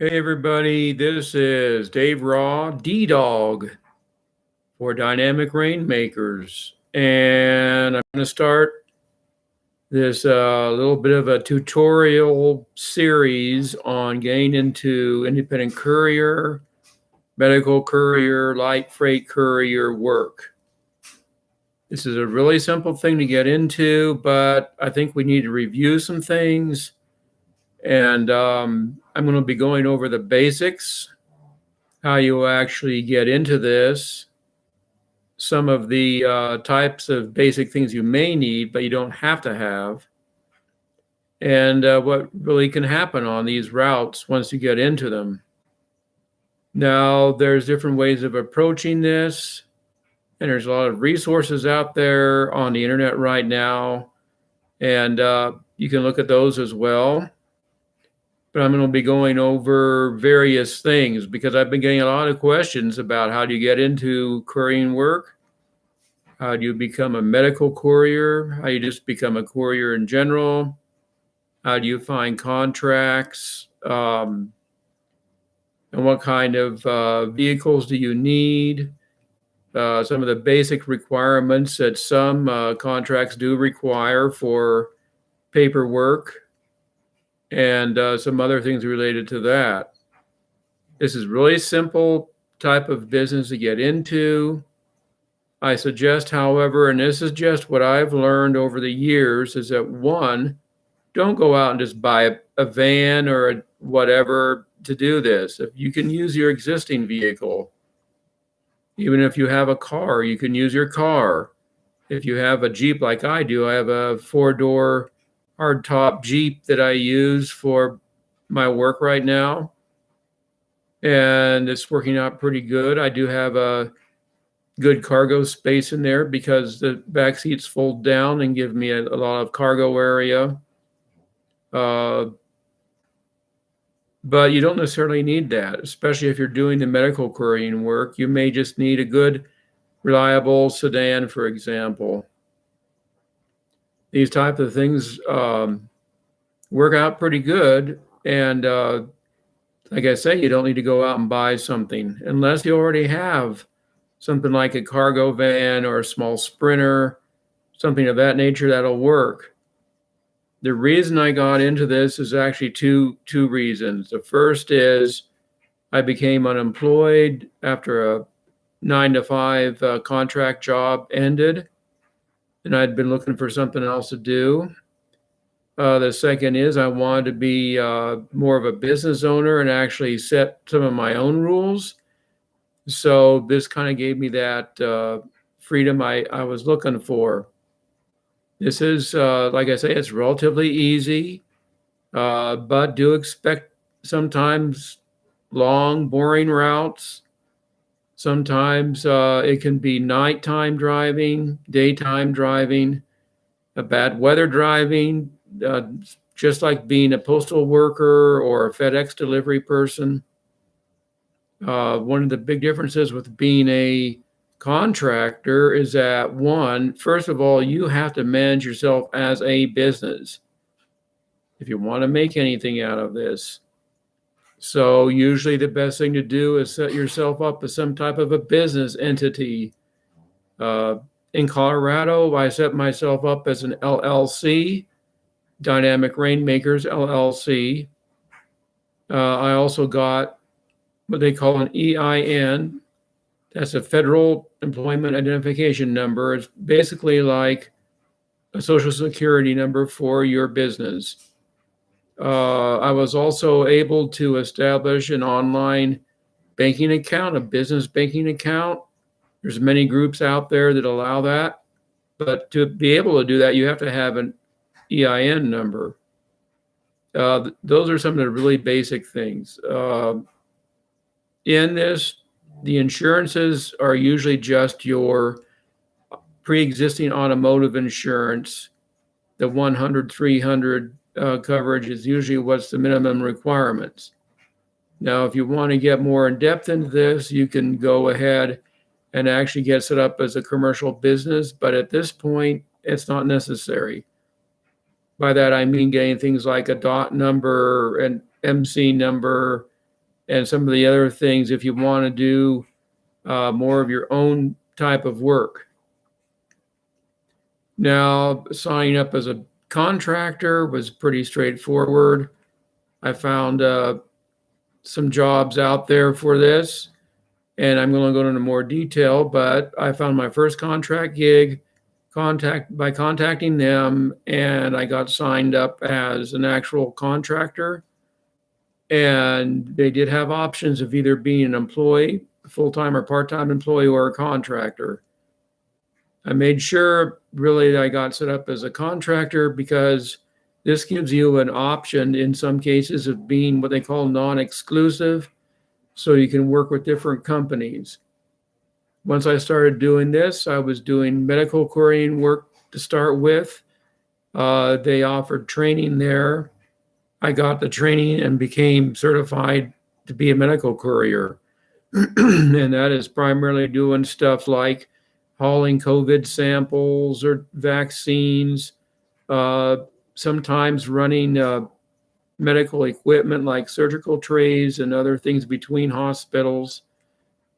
Hey everybody, this is Dave Raw, D-Dog for Dynamic Rainmakers. And I'm going to start this little bit of a tutorial series on getting into independent courier, medical courier, light freight courier work. This is a really simple thing to get into, but I think we need to review some things. And I'm going to be going over the basics, how you actually get into this, some of the types of basic things you may need, but you don't have to have, and what really can happen on these routes once you get into them. Now, there's different ways of approaching this, and there's a lot of resources out there on the internet right now, and you can look at those as well. But I'm going to be going over various things because I've been getting a lot of questions about how do you get into couriering work? How do you become a medical courier? How do you just become a courier in general? How do you find contracts? And what kind of vehicles do you need? Some of the basic requirements that some contracts do require for paperwork, and some other things related to that. This is really simple type of business to get into. I suggest, however, and this is just what I've learned over the years, is that one, don't go out and just buy a van or whatever to do this. If you can use your existing vehicle, even if you have a car, you can use your car. If you have a Jeep like I do, I have a 4-door hardtop Jeep that I use for my work right now, and it's working out pretty good. I do have a good cargo space in there because the back seats fold down and give me a lot of cargo area. But you don't necessarily need that, especially if you're doing the medical couriering work. You may just need a good, reliable sedan, for example. These type of things work out pretty good. And like I say, you don't need to go out and buy something unless you already have something like a cargo van or a small Sprinter, something of that nature that'll work. The reason I got into this is actually two reasons. The first is I became unemployed after a 9-to-5 contract job ended, and I'd been looking for something else to do. The second is I wanted to be more of a business owner and actually set some of my own rules. So this kind of gave me that freedom I was looking for. This is, like I say, it's relatively easy, but do expect sometimes long, boring routes. Sometimes it can be nighttime driving, daytime driving, bad weather driving, just like being a postal worker or a FedEx delivery person. One of the big differences with being a contractor is that, one, first of all, you have to manage yourself as a business if you want to make anything out of this. So usually the best thing to do is set yourself up as some type of a business entity. In Colorado, I set myself up as an LLC, Dynamic Rainmakers LLC. I also got what they call an EIN. That's a Federal Employment Identification Number. It's basically like a Social Security number for your business. I was also able to establish an online banking account, a business banking account. There's many groups out there that allow that. But to be able to do that, you have to have an EIN number. Those are some of the really basic things. In this, the insurances are usually just your pre-existing automotive insurance. The 100, 300 coverage is usually what's the minimum requirements. Now, if you want to get more in depth into this, you can go ahead and actually get set up as a commercial business. But at this point, it's not necessary. By that, I mean getting things like a DOT number, an MC number, and some of the other things if you want to do more of your own type of work. Now, signing up as a contractor was pretty straightforward. I found some jobs out there for this, and I'm going to go into more detail, but I found my first contract gig by contacting them, and I got signed up as an actual contractor. And they did have options of either being an employee, full-time or part-time employee, or a contractor. I made sure really that I got set up as a contractor because this gives you an option in some cases of being what they call non-exclusive, so you can work with different companies. Once I started doing this, I was doing medical couriering work to start with. They offered training there. I got the training and became certified to be a medical courier. And that is primarily doing stuff like hauling COVID samples or vaccines, sometimes running medical equipment like surgical trays and other things between hospitals,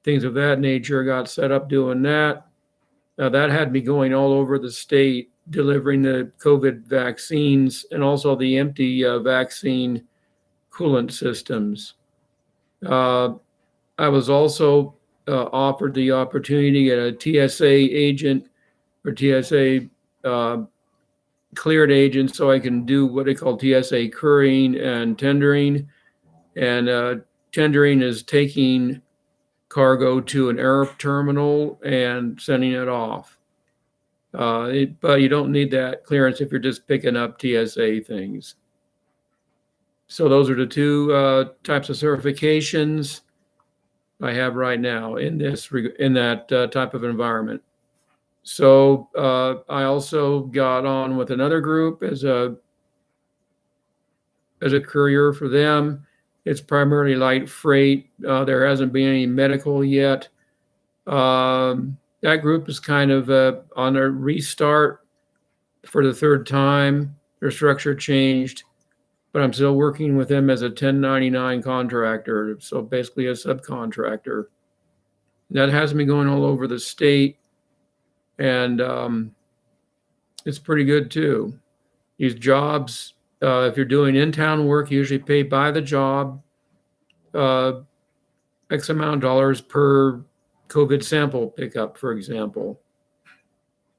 things of that nature. Got set up doing that. That had me going all over the state delivering the COVID vaccines and also the empty vaccine coolant systems. I was also offered the opportunity to get a TSA agent or TSA cleared agent so I can do what they call TSA couriering and tendering. And tendering is taking cargo to an air terminal and sending it off. But you don't need that clearance if you're just picking up TSA things. So those are the two types of certifications I have right now in that type of environment. So I also got on with another group as a courier for them. It's primarily light freight. There hasn't been any medical yet. That group is kind of on a restart for the third time. Their structure changed, but I'm still working with them as a 1099 contractor, so basically a subcontractor. That has me going all over the state, and it's pretty good too. These jobs, if you're doing in-town work, you usually pay by the job, X amount of dollars per COVID sample pickup, for example.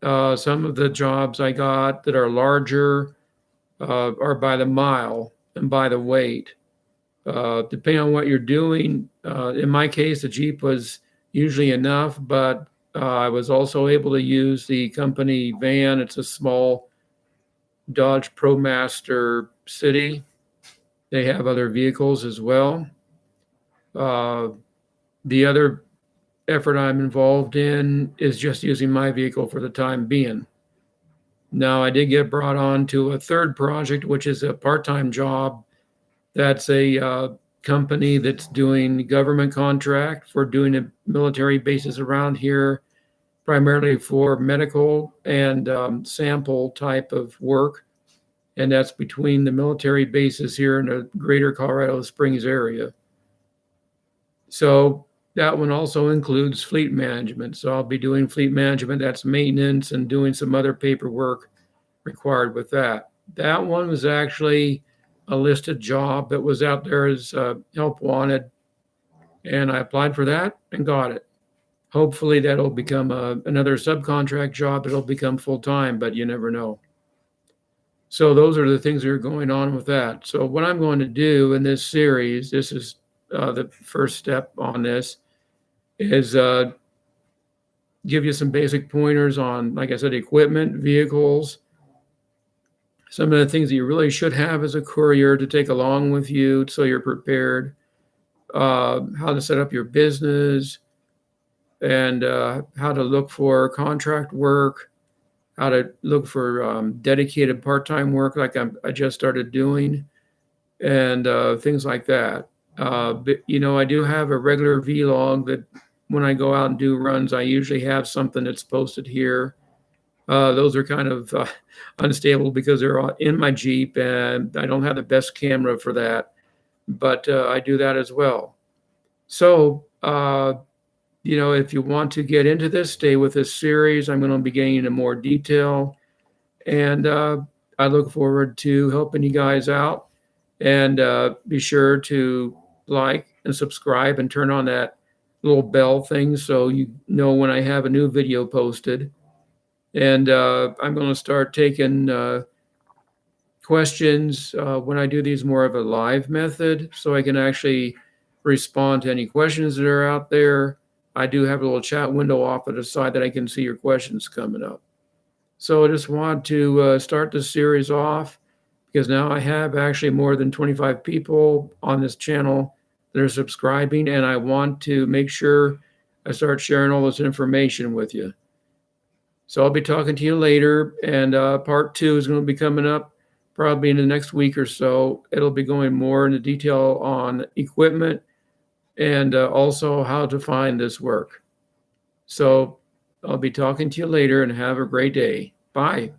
Some of the jobs I got that are larger are by the mile and by the weight. Depending on what you're doing, in my case, the Jeep was usually enough, but I was also able to use the company van. It's a small Dodge ProMaster City. They have other vehicles as well. The other effort I'm involved in is just using my vehicle for the time being. Now, I did get brought on to a third project, which is a part-time job. That's a company that's doing government contract for doing military bases around here, primarily for medical and sample type of work. And that's between the military bases here in the greater Colorado Springs area. So that one also includes fleet management. So I'll be doing fleet management. That's maintenance and doing some other paperwork required with that. That one was actually a listed job that was out there as help wanted. And I applied for that and got it. Hopefully that'll become another subcontract job. It'll become full-time, but you never know. So those are the things that are going on with that. So what I'm going to do in this series, this is the first step on this, is give you some basic pointers on, like I said, equipment, vehicles, some of the things that you really should have as a courier to take along with you so you're prepared, how to set up your business, and how to look for contract work, how to look for dedicated part-time work like I just started doing, and things like that. But, I do have a regular vlog that when I go out and do runs, I usually have something that's posted here. Those are kind of unstable because they're in my Jeep and I don't have the best camera for that, but I do that as well. So, if you want to get into this, stay with this series. I'm going to be getting into more detail, and I look forward to helping you guys out. And be sure to like and subscribe and turn on that little bell thing so you know when I have a new video posted. And I'm going to start taking questions when I do these more of a live method so I can actually respond to any questions that are out there. I do have a little chat window off at the side that I can see your questions coming up. So I just want to start this series off because now I have actually more than 25 people on this channel that are subscribing, and I want to make sure I start sharing all this information with you. So I'll be talking to you later, and part 2 is going to be coming up probably in the next week or so. It'll be going more into detail on equipment and also how to find this work. So I'll be talking to you later, and have a great day. Bye.